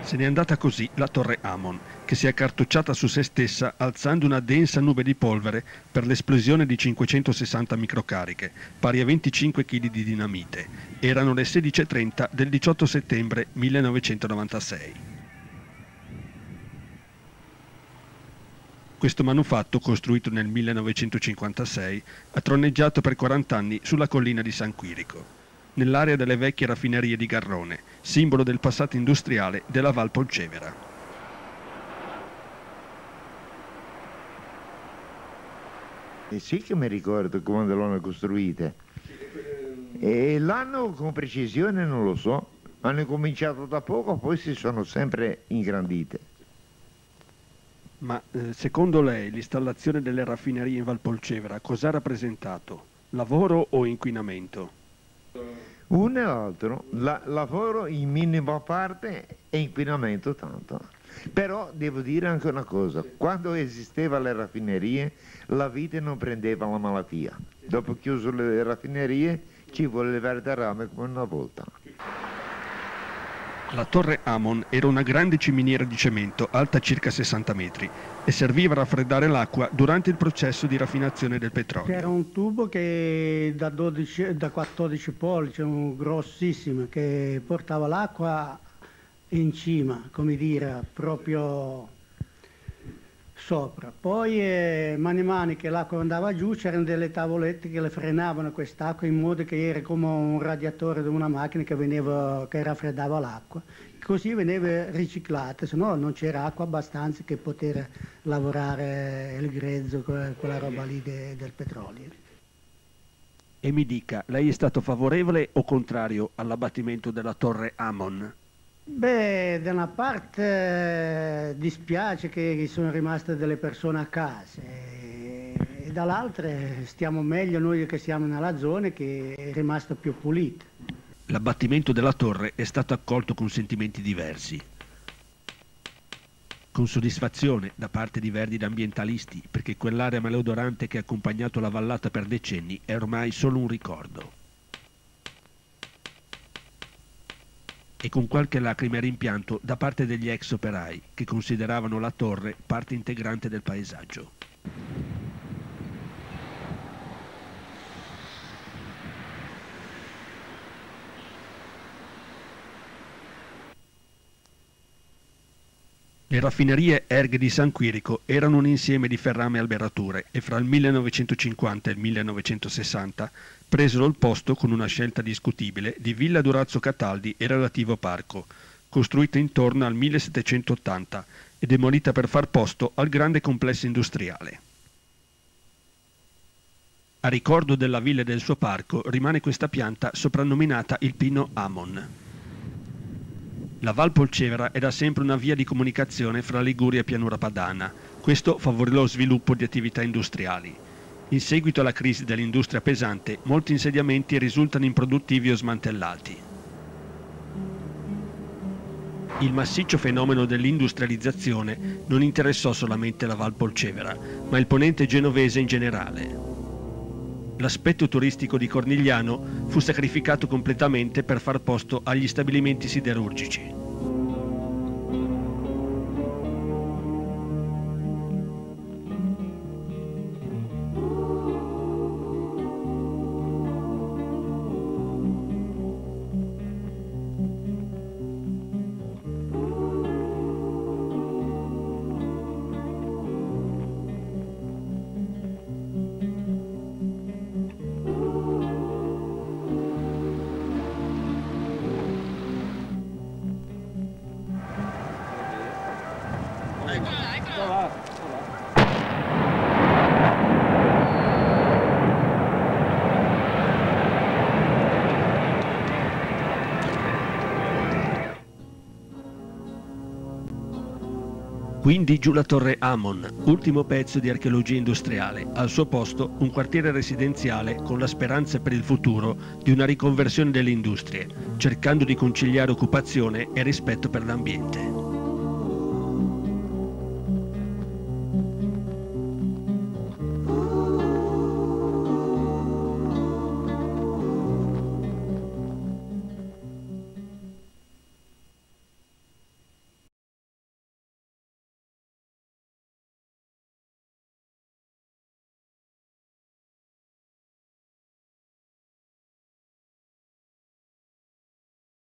Se n'è andata così la torre Amon, che si è accartocciata su se stessa alzando una densa nube di polvere per l'esplosione di 560 microcariche, pari a 25 kg di dinamite. Erano le 16:30 del 18 settembre 1996. Questo manufatto, costruito nel 1956, ha troneggiato per 40 anni sulla collina di San Quirico, nell'area delle vecchie raffinerie di Garrone, simbolo del passato industriale della Val Polcevera. E sì che mi ricordo quando l'hanno costruita. E l'anno con precisione non lo so. Hanno cominciato da poco, poi si sono sempre ingrandite. Ma secondo lei l'installazione delle raffinerie in Val Polcevera cosa ha rappresentato? Lavoro o inquinamento? Uno e l'altro, lavoro in minima parte e inquinamento tanto. Però devo dire anche una cosa, quando esisteva le raffinerie la vite non prendeva la malattia. Dopo chiuso le raffinerie ci voleva il derrame come una volta. La torre Amon era una grande ciminiera di cemento alta circa 60 metri e serviva a raffreddare l'acqua durante il processo di raffinazione del petrolio. C'era un tubo che da 14 pollici, un grossissimo, che portava l'acqua in cima, come dire, proprio sopra. Poi mani mani che l'acqua andava giù c'erano delle tavolette che le frenavano quest'acqua in modo che era come un radiatore di una macchina che raffreddava l'acqua. Così veniva riciclata, se no non c'era acqua abbastanza che poter lavorare il grezzo, quella roba lì del petrolio. E mi dica, lei è stato favorevole o contrario all'abbattimento della torre Amon? Beh, da una parte dispiace che sono rimaste delle persone a casa e dall'altra stiamo meglio noi che siamo nella zona che è rimasta più pulita. L'abbattimento della torre è stato accolto con sentimenti diversi. Con soddisfazione da parte di verdi ed ambientalisti, perché quell'area maleodorante che ha accompagnato la vallata per decenni è ormai solo un ricordo. E con qualche lacrima e rimpianto da parte degli ex operai che consideravano la torre parte integrante del paesaggio. Le raffinerie Erg di San Quirico erano un insieme di ferrame e alberature e fra il 1950 e il 1960 presero il posto con una scelta discutibile di Villa Durazzo Cataldi e relativo parco, costruita intorno al 1780 e demolita per far posto al grande complesso industriale. A ricordo della villa e del suo parco rimane questa pianta soprannominata il Pino Amon. La Val Polcevera è da sempre una via di comunicazione fra Liguria e Pianura Padana. Questo favorì lo sviluppo di attività industriali. In seguito alla crisi dell'industria pesante, molti insediamenti risultano improduttivi o smantellati. Il massiccio fenomeno dell'industrializzazione non interessò solamente la Val Polcevera, ma il ponente genovese in generale. L'aspetto turistico di Cornigliano fu sacrificato completamente per far posto agli stabilimenti siderurgici. Quindi giù la torre Amon, ultimo pezzo di archeologia industriale, al suo posto un quartiere residenziale con la speranza per il futuro di una riconversione delle industrie, cercando di conciliare occupazione e rispetto per l'ambiente.